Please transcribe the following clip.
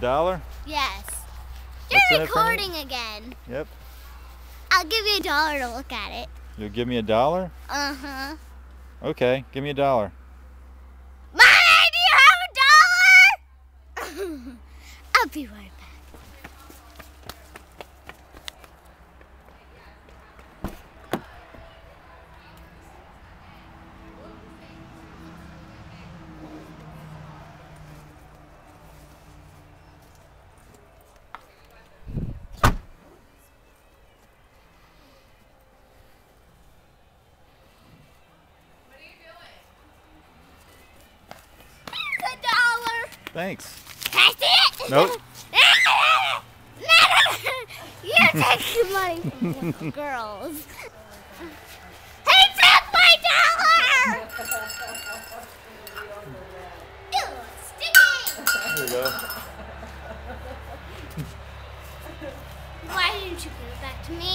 $1? Yes. What's You're in it for me? recording again. Yep. I'll give you $1 to look at it. You'll give me $1? Uh-huh. Okay, give me $1. Mommy, do you have $1? I'll be right back. Thanks. Can I see it? Nope. You take the money from little girls. He took my $1! Ew, sticky! There you go. Why didn't you give it back to me?